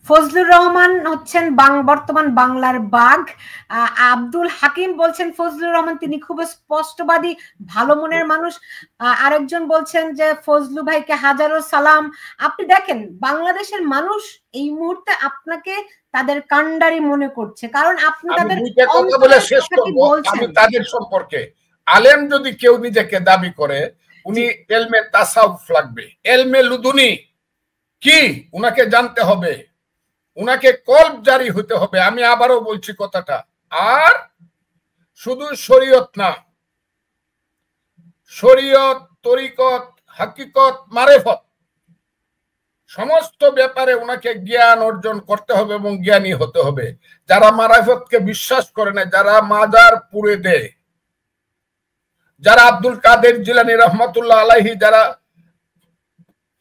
ফজলুর রহমান হচ্ছেন বর্তমান বাংলার বাঘ। আব্দুল হাকিম বলছেন ফজলুর রহমান তিনি খুব স্পষ্টবাদী, ভালো মনের মানুষ। আরেকজন বলছেন যে ফজলু ভাইকে হাজারো সালাম। আপনি দেখেন বাংলাদেশের মানুষ এই মুহূর্তে আপনাকে তাদের কান্ডারি মনে করছে, কারণ আপনি তাদের কথা বলে শেষ করব। আমি তাদের সম্পর্কে, আলেম যদি কেউ নিজেকে দাবি করে উনি এলমে তাসাউফ লাগবে, এলমে লুদুনি কি উনাকে জানতে হবে, উনাকে কলব জারি হতে হবে। আমি আবারও বলছি কথাটা, আর শুধু শরীয়ত না, শরীয়ত, তরিকত, হাকিকত, মারেফত সমস্ত ব্যাপারে উনাকে জ্ঞান অর্জন করতে হবে এবং জ্ঞানী হতে হবে। যারা মারেফতকে বিশ্বাস করে না, যারা মাজার পুড়ে দেয়, যারা আব্দুল কাদের জিলানী রহমতুল্লাহ আলাইহি, যারা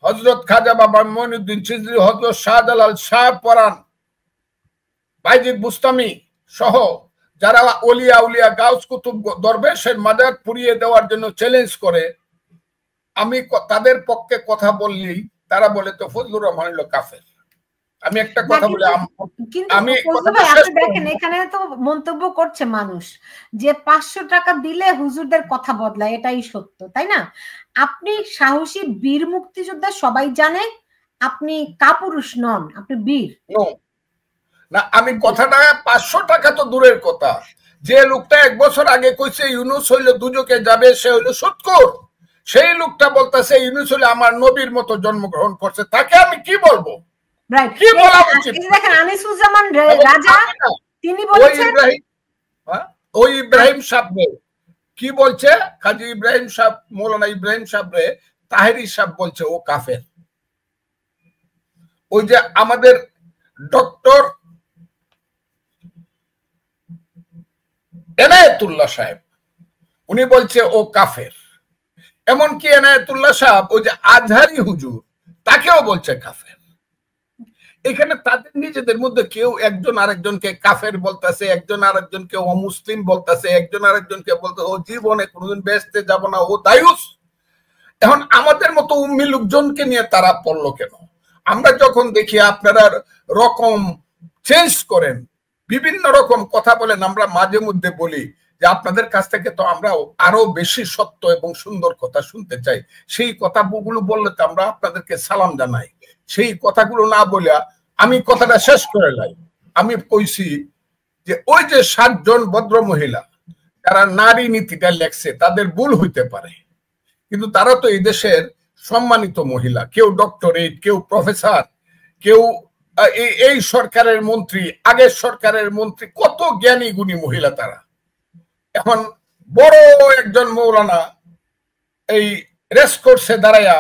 হযরত খাজা বাবা মঈনুদ্দিন চিশতি, হযরত শাহজালাল শাহ পরান, বাইজিদ বুস্তামি সহ যারা ওলিয়া উলিয়া গাউস কুতুব দরবেশের মাজার পুড়িয়ে দেওয়ার জন্য চ্যালেঞ্জ করে, আমি তাদের পক্ষে কথা বললেই তারা বলে তো ফজলুর রহমান হলো কাফের। আমি একটা কথা বলি, আমি দেখেন এখানে তো মন্তব্য করছে মানুষ যে 500 টাকা দিলে হুজুরদের কথা বদলায়, এটাই সত্য, তাই না? আপনি সাহসী বীর মুক্তিযোদ্ধা, সবাই জানে আপনি কাপুরুষ নন, আপনি বীর না। আমি কথাটা 500 টাকা তো দূরের কথা, যে লোকটা 1 বছর আগে কইছে ইউনূস হইল দুজকে যাবে, সে হইল সুৎখোর, সেই লোকটা বলতেছে ইউনূস হইল আমার নবীর মতো জন্মগ্রহণ করছে, তাকে আমি কি বলবো? কি বলা উচিত? দেখেন আনিসুজ্জামান রাজা তিনি বলেছেন, ওই ইব্রাহিম সাহেব কি বলছে, কাজী ইব্রাহিম সাহেব, মৌলানা ইব্রাহিম সাহেব তাহেরি সাহেব বলছে ও কাফের। ওই যে আমাদের ডক্টর এনায়েতুল্লাহ সাহেব উনি বলছে ও কাফের। এমনকি এনায়েতুল্লাহ সাহেব ওই যে আজহারি হুজুর তাকেও বলছে কাফের। এখানে তাদের নিজেদের মধ্যে কেউ একজন আরেকজনকে কাফের বলতেছে, একজন আরেকজনকে অমুসলিম বলতেছে, একজন আরেকজনকে বলতে ও জীবনে কোনোদিন বেহেশতে যাব না, ও দায়ুস। এখন আমাদের মতো উম্মি লোকজনকে নিয়ে তারা পড়লো কেন? আমরা যখন দেখি আপনারা রকম চেঞ্জ করেন, বিভিন্ন রকম কথা বলেন, আমরা মাঝে মধ্যে বলি যে আপনাদের কাছ থেকে তো আমরা আরো বেশি সত্য এবং সুন্দর কথা শুনতে চাই। সেই কথাগুলো বললে তো আমরা আপনাদেরকে সালাম জানাই। সেই কথাগুলো না বলে আমি কথাটা শেষ করে লাই। আমি কইছি যে ওই যে 7 জন ভদ্র মহিলা যারা নারী নীতিটা লেখছে, তাদের ভুল হইতে পারে, কিন্তু তারা তো এই দেশের সম্মানিত মহিলা, কেউ ডক্টরেট, কেউ প্রফেসর, কেউ এই সরকারের মন্ত্রী, আগের সরকারের মন্ত্রী, কত জ্ঞানী গুণী মহিলা তারা। এখন বড় একজন মৌলানা এই রেসকোর্সে দাঁড়াইয়া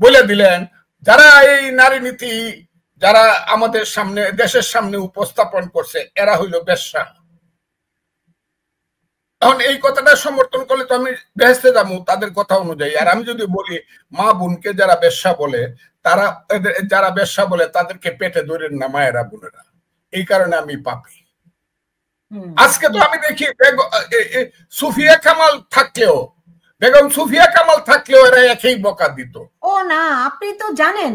বলে দিলেন যারা এই নারী নীতি যারা আমাদের সামনে, দেশের সামনে উপস্থাপন করছে, এরা হইল বেশ্যা। এখন এই কথাটা সমর্থন করলে তো আমি বেহেশতে যাবো তাদের কথা অনুযায়ী। আর আমি যদি বলি মা বোনকে যারা বেশ্যা বলে, তারা যারা বেশ্যা বলে তাদেরকে পেটে ধরেন না মায়েরা বোনেরা, এই কারণে আমি পাপী। আজকে তো আমি দেখি সুফিয়া কামাল থাকলেও, বেগম সুফিয়া কামাল থাকলেও এরা একই বকা দিত। ও না, আপনি তো জানেন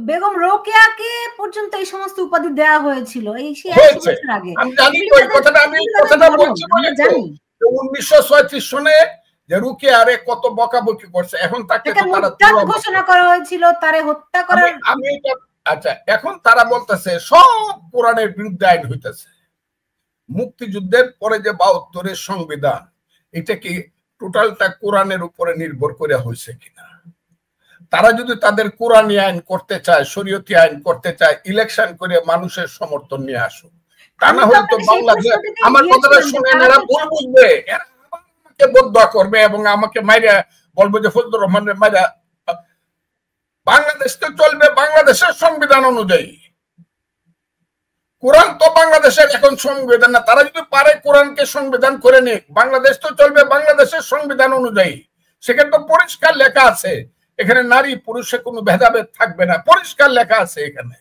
বেগম রোকেয়াকে পর্যন্ত এই সমস্ত উপাধি দেওয়া হয়েছিল এই 80 বছর আগে। আমি জানি ওই কথাটা, আমি কথাটা বলছি বলে জানি 1936 সনে যে রোকেয়ারে কত বকাবকি করছে, এখন তাকে তারা ঘোষণা করা হয়েছিল, তারে হত্যা করার। আমি আচ্ছা, এখন তারা বলতেছে সব কোরআনের বিরুদ্ধে আইন হইতেছে। মুক্তিযুদ্ধের পরে যে 72-এর সংবিধান, এটা কি টোটালটা কোরআনের উপরে নির্ভর করে হয়েছে কিনা? তারা যদি তাদের কোরআনী আইন করতে চায়, শরীয়তি আইন করতে চায়, ইলেকশন করে মানুষের সমর্থন নিয়ে আসুক। তা না হলে তো বাংলাদেশ, আমার কথাটা শুনে এরা ভুল বুঝবে, এরা আমাকে বদদোয়া করবে এবং আমাকে মাইরা বলবে যে ফজলুর রহমানের মাইরা। বাংলাদেশ তো চলবে বাংলাদেশের সংবিধান অনুযায়ী। কোরআন তো বাংলাদেশের এখন সংবিধান না, তারা যদি পারে কোরআনকে সংবিধান করে নিক, বাংলাদেশ তো চলবে বাংলাদেশের সংবিধান অনুযায়ী। সেখানে তো পরিষ্কার লেখা আছে এখানে নারী পুরুষে কোনো ভেদাভেদ থাকবে না, পরিষ্কার লেখা আছে এখানে।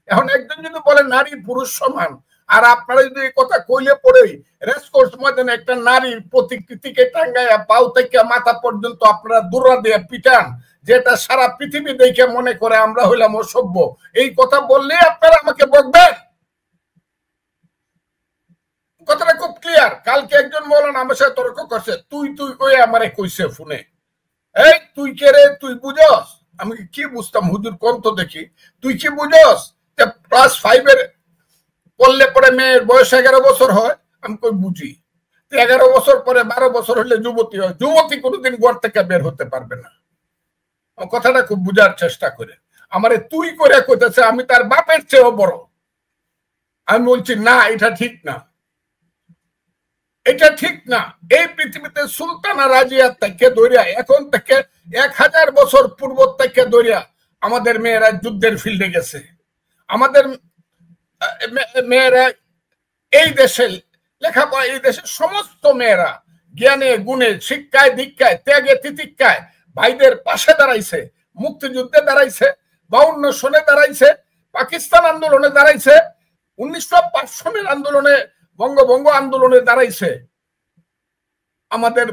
এখন একজন যদি বলে নারী পুরুষ সমান, আর আপনারা যদি এই কথা কইলে পড়েই রেসকোর্স ময়দানে একটা নারীর প্রতিকৃতিকে টাঙ্গাইয়া পাও থেকে মাথা পর্যন্ত আপনারা দূরা দিয়ে পিটান, যেটা সারা পৃথিবী দেখে মনে করে আমরা হইলাম অসভ্য, এই কথা বললে আপনারা আমাকে বকবেন? আমার সাথে তর্ক করছে, তুই তুই কই আমারে কইছে ফোনে, এই তুই কে রে, তুই বুঝস? আমি কি বুঝতাম হুজুর, কোন তো দেখি, তুই কি বুঝস যে ক্লাস 5 এর পড়লে পরে মেয়ের বয়স 11 বছর হয়? আমি কই বুঝি। 11 বছর পরে 12 বছর হলে যুবতী হয়, যুবতী কোনোদিন ঘর থেকে বের হতে পারবে না। কথাটা খুব বুঝার চেষ্টা করে, আমারে তুই করে কইতেছে আমি তার বাপের চেয়েও বড়। আমি বলছি না, এটা ঠিক না, এটা ঠিক না। এই পৃথিবীতে সুলতানা রাজিয়া থেকে ধরিয়া এখন থেকে 1000 বছর পূর্ব থেকে ধরিয়া আমাদের মেয়েরা যুদ্ধের ফিল্ডে গেছে। আমাদের মেয়েরা এই দেশে লেখাপড়া, এই দেশের সমস্ত মেয়েরা জ্ঞানে গুণে শিক্ষায় দীক্ষায় ত্যাগে তিতিক্ষায় ভাইদের পাশে দাঁড়াইছে, মুক্তিযুদ্ধে দাঁড়াইছে, 52 সনে দাঁড়াইছে, পাকিস্তান আন্দোলনে দাঁড়াইছে, 1905 সনের আন্দোলনে, বঙ্গভঙ্গ আন্দোলনে দাঁড়াইছে আমাদের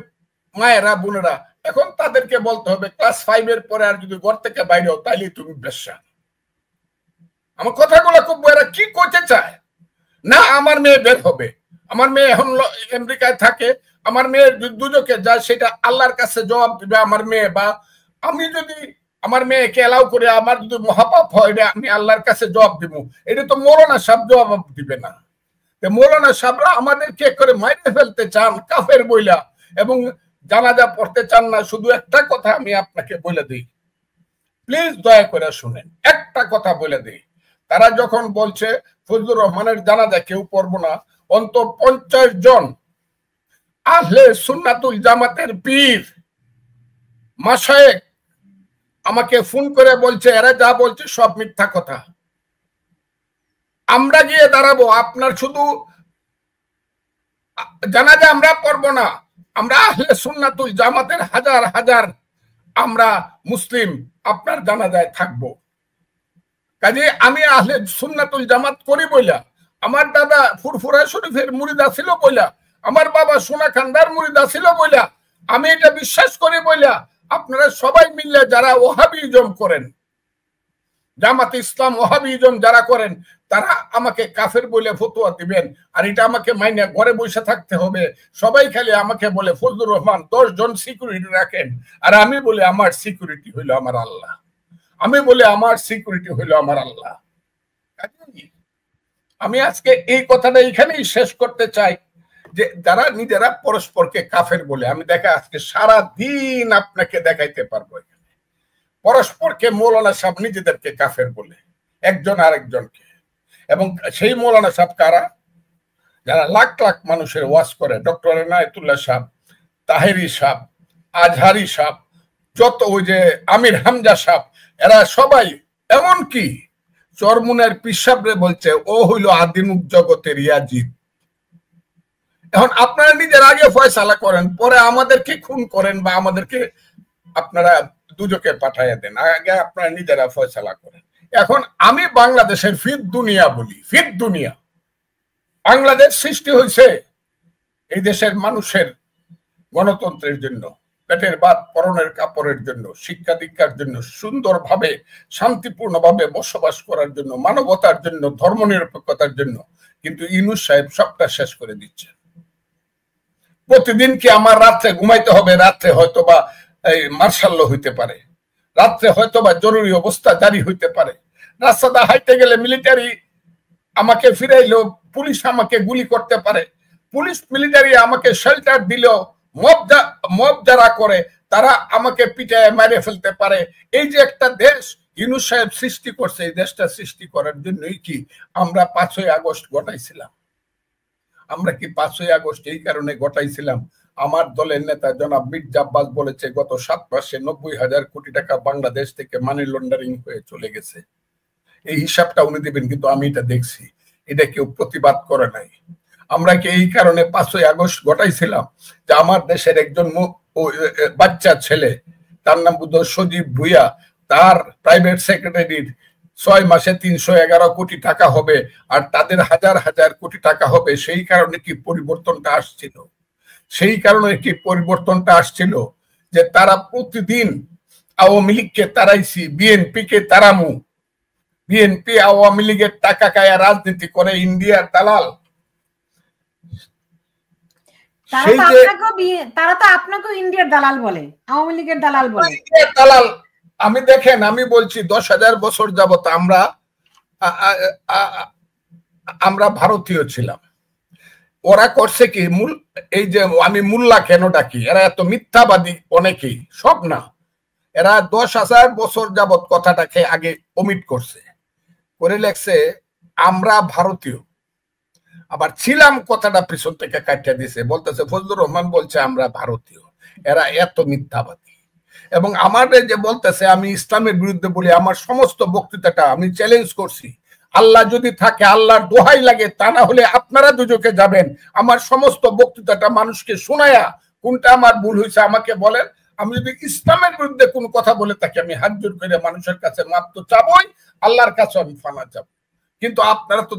মায়েরা বোনেরা। এখন তাদেরকে বলতে হবে ক্লাস 5 এর পরে আর যদি ঘর থেকে বাইরে হও তাইলে তুমি বেশ্যা। আমার কথাগুলো খুব বড়রা কি করতে চায় না, আমার মেয়ে বের হবে, আমার মেয়ে এখন আমেরিকায় থাকে, আমার মেয়ের দুজকে যায় সেটা আল্লাহর কাছে জবাব দিবে আমার মেয়ে। বা আমি যদি আমার মেয়েকে এলাও করে আমার যদি মহাপাপ হয়, এটা আমি আল্লাহর কাছে জবাব দিব। এটা তো মৌলানা সাহেব জবাব দিবে না। মৌলানা সাহেবরা আমাদেরকে করে মাইরে ফেলতে চান কাফের বইলা, এবং জানাজা পড়তে চান না। শুধু একটা কথা আমি আপনাকে বলে দিই, প্লিজ দয়া করে শুনেন, একটা কথা বলে দিই। তারা যখন বলছে ফজলুর রহমানের জানাজা কেউ পড়বো না, অন্তত 50 জন আহলে সুন্নাতুল জামাতের পীর মাশায়েখ আমাকে ফোন করে বলছে এরা যা বলছে সব মিথ্যা কথা, আমরা গিয়ে দাঁড়াবো, আপনার শুধু জানাজা আমরা পড়বো না, আমরা আহলে সুন্নাতুল জামাতের হাজার হাজার আমরা মুসলিম আপনার জানাজায় থাকবো। কাজে আমি আহলে সুন্নাতুল জামাত করি বইলা, আমার দাদা ফুরফুরা শরীফের মুরিদা ছিল বইলা, আমার বাবা সোনা খান্দার মুরিদা ছিল বইলা, আমি এটা বিশ্বাস করি বইলা আপনারা সবাই মিললে যারা ওহাবিজম করেন, জামাতে ইসলাম ওহাবিজম যারা করেন, তারা আমাকে কাফের বলে ফতোয়া দিবেন। আর এটা আমাকে মাইনে ঘরে বসে থাকতে হবে। সবাই খালি আমাকে বলে ফজলুর রহমান 10 জন সিকিউরিটি রাখেন, আর আমি বলে আমার সিকিউরিটি হইলো আমার আল্লাহ, আমি বলে আমার সিকিউরিটি হইলো আমার আল্লাহ। আমি আজকে এই কথাটা এখানেই শেষ করতে চাই যে যারা নিজেরা পরস্পরকে কাফের বলে, আমি দেখা আজকে সারা দিন আপনাকে দেখাইতে পারবো পরস্পরকে মৌলানা সাহেব নিজেদেরকে কাফের বলে একজন আরেকজনকে। এবং সেই মৌলানা সাহেব কারা? যারা লাখ লাখ মানুষের ওয়াজ করে, ডক্টর এনায়েতুল্লাহ সাহেব, তাহেরি সাহেব, আজহারি সাহেব, যত ওই যে আমির হামজা সাহেব, এরা সবাই, এমনকি চরমুনের পিসাবরে বলছে ও হইল আদিমুখ জগতের ইয়াজিদ। এখন আপনারা নিজের আগে ফয়সালা করেন, পরে আমাদেরকে খুন করেন বা আমাদেরকে আপনারা দুজকে পাঠাইয়া দেন, আগে আপনারা নিজেরা ফয়সালা করেন। এখন আমি বাংলাদেশের ফির দুনিয়া বলি, ফির দুনিয়া। বাংলাদেশ সৃষ্টি হয়েছে এই দেশের মানুষের গণতন্ত্রের জন্য, পেটের ভাত পরনের কাপড়ের জন্য, শিক্ষা দীক্ষার জন্য, সুন্দরভাবে শান্তিপূর্ণভাবে বসবাস করার জন্য, মানবতার জন্য, ধর্মনিরপেক্ষতার জন্য। কিন্তু ইউনূস সাহেব সবটা শেষ করে দিচ্ছে। প্রতিদিন কি আমার রাত্রে ঘুমাইতে হবে? রাত্রে হয়তো বা মার্শাল হইতে পারে, রাত্রে হয়তো বা জরুরি অবস্থা জারি হইতে পারে, রাস্তাটা হাইতে গেলে মিলিটারি আমাকে ফিরাইলো, পুলিশ আমাকে গুলি করতে পারে, পুলিশ মিলিটারি আমাকে শেল্টার দিল, মব যারা করে তারা আমাকে পিটায় মেরে ফেলতে পারে। এই যে একটা দেশ ইউনূস সাহেব সৃষ্টি করছে, এই দেশটা সৃষ্টি করার জন্যই কি আমরা 5ই আগস্ট ঘটাইছিলাম? আমরা কি 5ই আগস্ট এই কারণে ঘটাইছিলাম? আমার দলের নেতা জনাব মির্জা আব্বাস বলেছে গত 7 মাসে 90,000 কোটি টাকা বাংলাদেশ থেকে মানি লন্ডারিং হয়ে চলে গেছে। এই হিসাবটা উনি দেবেন, কিন্তু আমি এটা দেখছি, এটা কেউ প্রতিবাদ করে নাই। আমরা কি এই কারণে 5ই আগস্ট ঘটাইছিলাম যে আমার দেশের একজন বাচ্চা ছেলে, তার নাম বুধ সজীব ভুইয়া, তার প্রাইভেট সেক্রেটারির 6 মাসে 311 কোটি টাকা হবে, আর তাদের হাজার হাজার কোটি টাকা হবে। সেই কারণে কি পরিবর্তনটা আসছিল? সেই কারণে কি পরিবর্তনটা আসছিল যে তারা প্রতিদিন আওয়ামী লীগকে তারাইছি, বিএনপি কে তারামু, বিএনপি আওয়ামী লীগের টাকা খায়া রাজনীতি করে, ইন্ডিয়ার দালাল। তারা তো আপনাকেও ইন্ডিয়ার দালাল বলে, আওয়ামী লীগের দালাল বলে। দালাল আমি দেখেন, আমি বলছি 10,000 বছর যাবত আমরা ভারতীয় ছিলাম। ওরা করছে কি, এই যে আমি মোল্লা কেন ডাকি, এরা এত মিথ্যাবাদী অনেকেই, সব না, এরা 10,000 বছর যাবত কথাটাকে আগে ওমিট করছে, করে লেখছে আমরা ভারতীয়, আবার ছিলাম কথাটা পিছন থেকে কাটিয়ে দিছে, বলতেছে ফজলুর রহমান বলছে আমরা ভারতীয়। এরা এত মিথ্যাবাদী। এবং আমার যে বলতেছে আমি ইসলামের বিরুদ্ধে বলি, আমার সমস্ত বক্তৃতাটা আমি চ্যালেঞ্জ করছি, আল্লাহ যদি থাকে আল্লাহর দোহাই লাগে, তা না হলে আপনারা দুজকে যাবেন, আমার সমস্ত বক্তৃতাটা মানুষকে শোনায়া কোনটা আমার ভুল হয়েছে আমাকে বলেন। আমি যদি ইসলামের বিরুদ্ধে কোনো কথা বলে থাকি, আমি হাত জোর করে মানুষের কাছে মাপ তো চাবই, আল্লাহর কাছে আমি ফানা যাব। কিন্তু আপনারা তো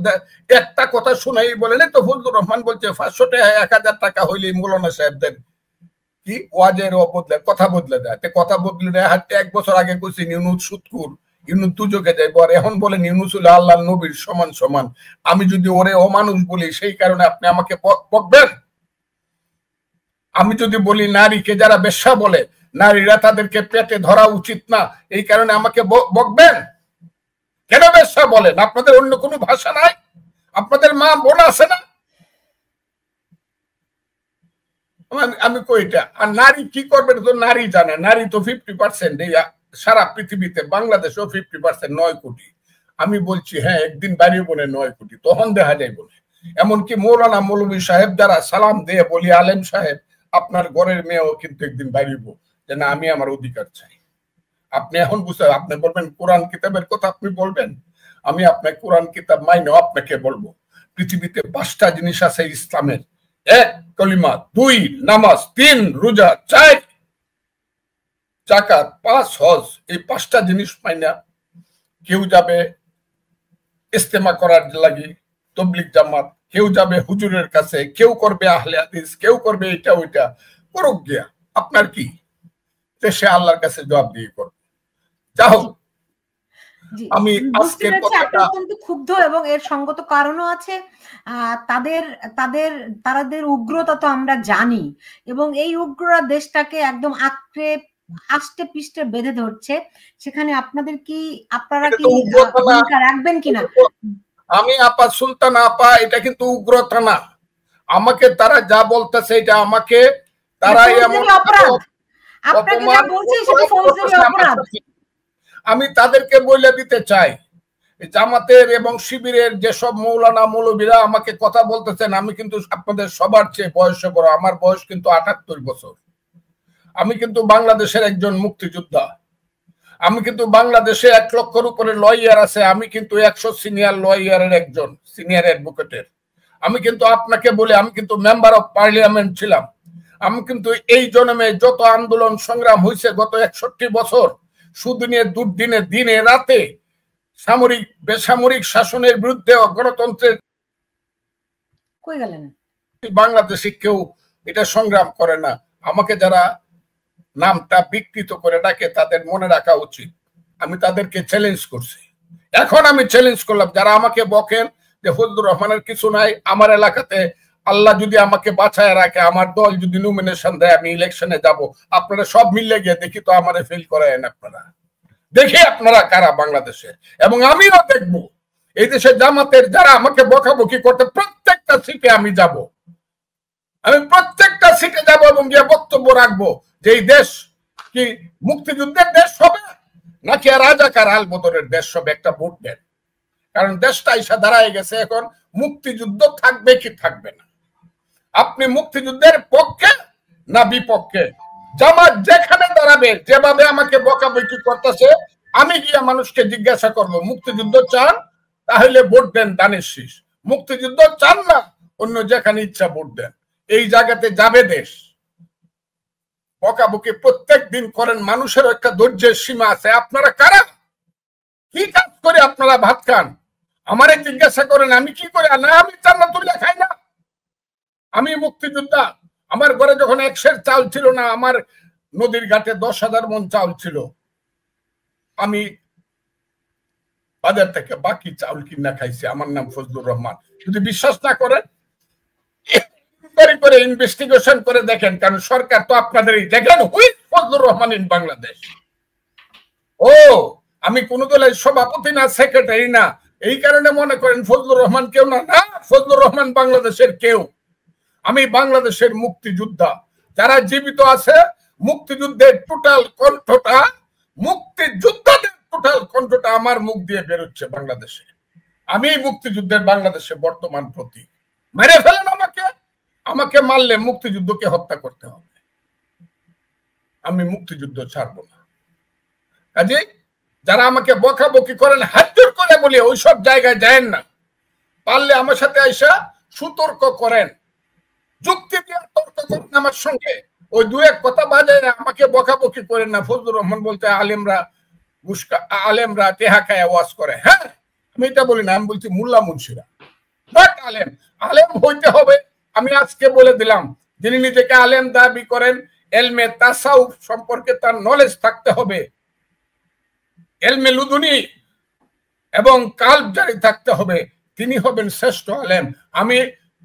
একটা কথা শোনাই বলেন, তো ফজলুর রহমান বলছে 500 টাকা 1000 টাকা হইলে মৌলানা সাহেবদের কি ওয়াজের বদলে কথা বদলে দেয়, কথা বদলে দেয়। 1 বছর আগে কইছি ইউনুস সুৎকুর, ইউনুস দুজকে যাইব, আর এখন বলেন ইউনুস হলো আল্লাহ নবীর সমান সমান। আমি যদি ওরে অমানুষ বলি, সেই কারণে আপনি আমাকে বকবেন? আমি যদি বলি নারীকে যারা বেশ্যা বলে, নারীরা তাদেরকে পেটে ধরা উচিত না, এই কারণে আমাকে বকবেন? কেন বেশ্যা বলেন? আপনাদের অন্য কোনো ভাষা নাই? আপনাদের মা বোন আছে না? আমি কইটা। আর নারী কি করবে তো নারী জানে। নারী তো 50%, এই সারা পৃথিবীতে, বাংলাদেশেও 50%, 9 কোটি। আমি বলছি হ্যাঁ, একদিন বাড়িয়ে বলে 9 কোটি, তখন দেখা যায় বলে। এমনকি মৌলানা মৌলভী সাহেব যারা সালাম দিয়ে বলি, আলেম সাহেব আপনার ঘরের মেয়েও কিন্তু একদিন বাড়িব, যে না আমি আমার অধিকার চাই। আপনি এখন বুঝতে, আপনি বলবেন কোরআন কিতাবের কথা, আপনি বলবেন, আমি আপনার কোরআন কিতাব মাইনেও আপনাকে বলবো, পৃথিবীতে 5টা জিনিস আছে ইসলামের। 1 কলিমা, 2 নামাজ, 3 রোজা, 4 যাকাত, 5 হজ। এই 5টা জিনিস মাইনা কেউ যাবে ইস্তেমা করার লাগি তবলিগ জামাত, কেউ যাবে হুজুরের কাছে, কেউ করবে আহলে হাদিস, কেউ করবে এটা ওইটা, করুক গিয়া, আপনার কি? সে আল্লাহর কাছে জবাব দিয়ে করবে। যা হোক, আমি আজকের কথাটা অত্যন্ত ক্ষুব্ধ, এবং এর সঙ্গত কারণও আছে। তাদের উগ্রতা তো আমরা জানি, এবং এই উগ্ররা দেশটাকে একদম আষ্টে পিষ্টে বেঁধে ধরছে। সেখানে আপনারা কি ভূমিকা রাখবেন কিনা? আমি আপা সুলতানা আপা, এটা কিন্তু উগ্রতা না। আমাকে তারা যা বলতেছে, এটা আমাকে তারা আমি তাদেরকে বলে দিতে চাই, জামাতের এবং শিবিরের যেসব মৌলানা মৌলবীরা আমাকে কথা বলতেছেন, আমি কিন্তু আপনাদের সবার চেয়ে বয়সে বড়। আমার বয়স কিন্তু 78 বছর। আমি কিন্তু বাংলাদেশের একজন মুক্তিযোদ্ধা। আমি কিন্তু বাংলাদেশে 1 লক্ষের উপরে লয়ার আছে। আমি কিন্তু 100 সিনিয়র লয়ারের একজন, সিনিয়র অ্যাডভোকেটের। আমি কিন্তু আপনাকে বলি, আমি কিন্তু মেম্বার অফ পার্লামেন্ট ছিলাম। আমি কিন্তু এই জন্মে যত আন্দোলন সংগ্রাম হয়েছে গত 61 বছর, সুদিনে দুর্দিনে, দিনে রাতে, সামরিক বেসামরিক শাসনের বিরুদ্ধে, গণতন্ত্রের, কই গেলেন, বাংলাদেশে কেউ এটা সংগ্রাম করে না। আমাকে যারা নামটা বিকৃত করে ডাকে, তাদের মনে রাখা উচিত, আমি তাদেরকে চ্যালেঞ্জ করছি। এখন আমি চ্যালেঞ্জ করলাম, যারা আমাকে বকেন যে ফজলুর রহমানের কিছু নাই, আমার এলাকাতে আল্লাহ যদি আমাকে বাঁচায় রাখে, আমার দল যদি নমিনেশন দেয়, আমি ইলেকশনে যাব, আপনারা সব মিলে গিয়ে দেখি তো আমারে ফেল করায়েন। আপনারা দেখি আপনারা কারা বাংলাদেশে, এবং আমিও দেখবো এই দেশে জামাতের যারা আমাকে বকাবকি করতে, প্রত্যেকটা সিটে আমি যাব, আমি প্রত্যেকটা সিটে যাব এবং গিয়ে বক্তব্য রাখবো যে এই দেশ কি মুক্তিযুদ্ধের দেশ হবে নাকি রাজাকার আলবদরের দেশ হবে। একটা ভোট দেন, কারণ দেশটা এসে দাঁড়ায় গেছে। এখন মুক্তিযুদ্ধ থাকবে কি থাকবে না, আপনি মুক্তিযুদ্ধের পক্ষে না বিপক্ষে? জামাত যেখানে দাঁড়াবে, যেভাবে আমাকে বকাবকি করতেছে, আমি গিয়ে মানুষকে জিজ্ঞাসা করবো মুক্তিযুদ্ধ চান, তাহলে ভোট দেন দানের শীষ। মুক্তিযুদ্ধ চান না, অন্য যেখানে ইচ্ছা ভোট দেন। এই জায়গাতে যাবে দেশ। বকাবকি প্রত্যেক দিন করেন, মানুষের একটা ধৈর্যের সীমা আছে। আপনারা কারা, কি কাজ করে আপনারা ভাত খান? আমারে জিজ্ঞাসা করেন আমি কি করে? না, আমি চান্নাতুল্লাহ খাই না, আমি মুক্তিযোদ্ধা। আমার ঘরে যখন 1 সের চাল ছিল না, আমার নদীর ঘাটে 10,000 মন চাউল ছিল, আমি বাজার থেকে বাকি চাউল কিনা খাইছি। আমার নাম ফজলুর রহমান। যদি বিশ্বাস না করেন, ইনকোয়ারি করে ইনভেস্টিগেশন করে দেখেন, কারণ সরকার তো আপনাদের দেখেন হুইজ ফজলুর রহমান ইন বাংলাদেশ। ও আমি কোন দলের সভাপতি না, সেক্রেটারি না, এই কারণে মনে করেন ফজলুর রহমান কেউ না? না, ফজলুর রহমান বাংলাদেশের কেউ। আমি বাংলাদেশের মুক্তিযোদ্ধা, যারা জীবিত আছে মুক্তিযুদ্ধের টোটাল কণ্ঠটা, মুক্তিযোদ্ধাদের টোটাল কণ্ঠটা আমার মুখ দিয়ে বেরোচ্ছে বাংলাদেশে। আমি মুক্তিযুদ্ধের বাংলাদেশে বর্তমান প্রতীক। মেরে ফেলেন আমাকে, আমাকে মারলে মুক্তিযুদ্ধকে হত্যা করতে হবে, আমি মুক্তিযুদ্ধ ছাড়বো না। কাজে যারা আমাকে বকাবকি করেন হাত জোর করে বলি ওইসব জায়গায় যায়েন না, পারলে আমার সাথে আইসা সুতর্ক করেন, যুক্তি দিয়ে তর্ক করেন আমার সঙ্গে, ওই দু এক কথা বাজে আমাকে বকাবকি করেন না। ফজলুর রহমান বলতে আলেমরা টেহা খায় ওয়াজ করে, হ্যাঁ আমি এটা বলি না, আমি বলছি মোল্লা মুন্সিরা নট আলেম। আলেম হইতে হবে, আমি আজকে বলে দিলাম, যিনি নিজেকে আলেম দাবি করেন এলমে তাসাউফ সম্পর্কে তার নলেজ থাকতে হবে, এলমে লুদুনি এবং কাল্ব জারি থাকতে হবে, তিনি হবেন শ্রেষ্ঠ আলেম। আমি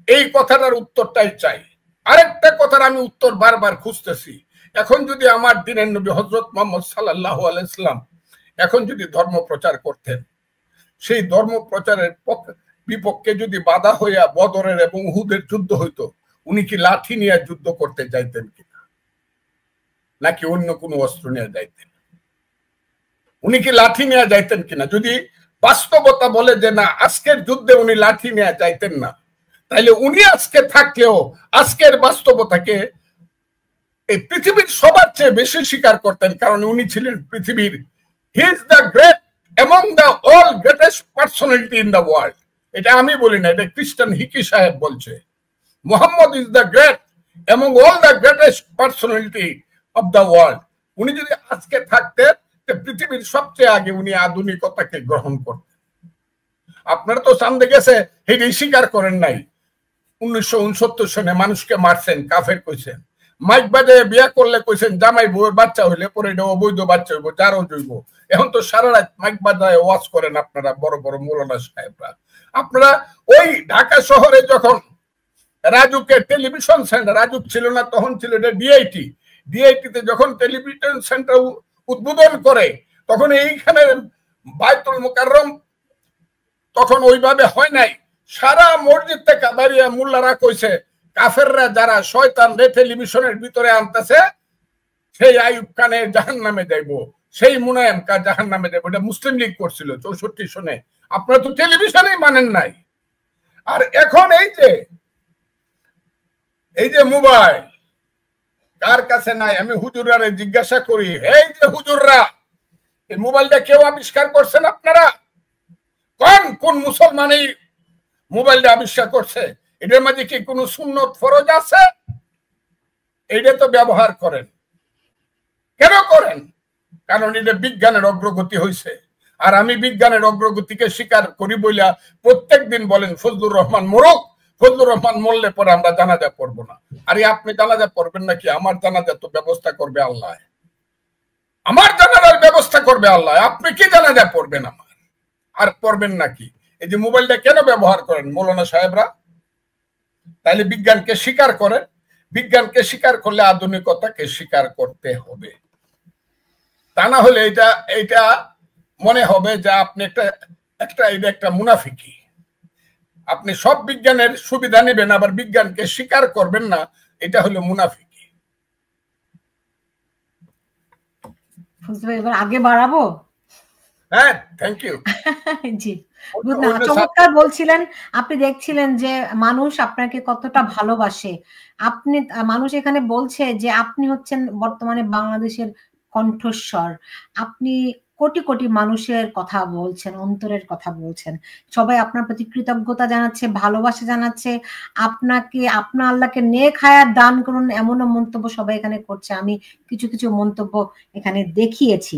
এই কথাটার উত্তরটাই চাই। আরেকটা কথার আমি উত্তর বারবার খুঁজতেছি। এখন যদি আমার দিনের নবী হযরত মুহাম্মদ সাল্লাল্লাহু আলাইহি ওয়াসাল্লাম এখন যদি ধর্ম প্রচার করতেন, সেই ধর্ম প্রচারের বিপক্ষে যদি বাধা হইয়া বদরের এবং উহুদের যুদ্ধ হইতো, উনি কি লাঠি নিয়ে যুদ্ধ করতে যাইতেন কিনা, নাকি অন্য কোনো অস্ত্র নিয়ে যাইতেন? উনি কি লাঠি নিয়ে যাইতেন কিনা? যদি বাস্তবতা বলে যে না, আজকের যুদ্ধে উনি লাঠি নিয়ে যাইতেন না, তাইলে উনি আজকে থাকলেও আজকের বাস্তবতাকে এই পৃথিবীর সবার চেয়ে বেশি স্বীকার করতেন, কারণ উনি ছিলেন পৃথিবীর, he is the great among the all greatest personality in the world। এটা আমি বলি না, এটা খ্রিস্টান হিকি সাহেব বলছে। Muhammad is the great among all the greatest personality of the world। উনি যদি আজকে থাকতেন, পৃথিবীর সবচেয়ে আগে উনি আধুনিকতাকে গ্রহণ করতেন। আপনারা তো চান্দে গেছে, হেঁটে স্বীকার করেন নাই 1969 সনে মানুষকে মারছেন, কাফের কইছেন। মাইক বাজায় বিয়া করলে কইছেন জামাই বউয়ের বাচ্চা হইলে পরে এটা অবৈধ বাচ্চা হইব, যারও জৈব। এখন তো সারা রাত মাইক বাজায় ওয়াজ করেন আপনারা, বড় বড় মৌলানা সাহেবরা। আপনারা ওই ঢাকা শহরে যখন রাজুকে টেলিভিশন সেন্টার, রাজুক ছিল না তখন, ছিল এটা ডিআইটি, ডিআইটিতে যখন টেলিভিশন সেন্টার উদ্বোধন করে, তখন এইখানে বাইতুল মুকাররম তখন ওইভাবে হয় নাই। সারা মসজিদ থেকে বাড়িয়া মোল্লারা কইছে কাফেররা যারা শয়তান রে টেলিভিশনের ভিতরে আনতেছে, সেই আইয়ুব খানে জাহান্নামে যাইবো, সেই মুনায়েম কা জাহান্নামে যাইবো। এটা মুসলিম লীগ করছিল 64 সনে। আপনারা তো টেলিভিশনেই মানেন নাই। আর এখন এই যে মোবাইল কার কাছে নাই, আমি হুজুররা জিজ্ঞাসা করি, এই যে হুজুররা, এই মোবাইলটা কেউ আবিষ্কার করছেন আপনারা? কোন মুসলমান এই মোবাইলটা আবিষ্কার করছে? এটার মাঝে কি কোনো সুন্নত ফরজ আছে? এইটা তো ব্যবহার করেন। কেন করেন? কারণ এটা বিজ্ঞানের অগ্রগতি হয়েছে। আর আমি বিজ্ঞানের অগ্রগতিকে স্বীকার করি বইলা প্রত্যেক দিন বলেন ফজলুর রহমান মরুক, ফজলুর রহমান মরলে পরে আমরা জানাজা পড়বো না। আরে আপনি জানাজা পড়বেন নাকি? আমার জানাজা তো ব্যবস্থা করবে আল্লাহ, আমার জানাজার ব্যবস্থা করবে আল্লাহ। আপনি কি জানাজা পড়বেন আমার? আর পড়বেন নাকি? এই যে মোবাইলটা কেন ব্যবহার করেন মৌলানা সাহেবরা? তাইলে বিজ্ঞানকে স্বীকার করেন। বিজ্ঞানকে স্বীকার করলে আধুনিকতাকে স্বীকার করতে হবে। তা না হলে এটা মনে হবে যে আপনি একটা মুনাফিকি। আপনি সব বিজ্ঞানের সুবিধা নেবেন, আবার বিজ্ঞানকে স্বীকার করবেন না, এটা হলো মুনাফিকি। এবার আগে বাড়াবো। হ্যাঁ, থ্যাংক ইউ। জি, চমৎকার বলছিলেন। আপনি দেখছিলেন যে মানুষ আপনাকে কতটা ভালোবাসে। মানুষ এখানে বলছে যে আপনি হচ্ছেন বর্তমানে বাংলাদেশের কণ্ঠস্বর। আপনি কোটি কোটি মানুষের কথা বলছেন, অন্তরের কথা বলছেন। সবাই আপনার প্রতি কৃতজ্ঞতা জানাচ্ছে, ভালোবাসা জানাচ্ছে। আপনার আল্লাহকে নেক হায়াত দান করুন, এমনও মন্তব্য সবাই এখানে করছে। আমি কিছু মন্তব্য এখানে দেখিয়েছি।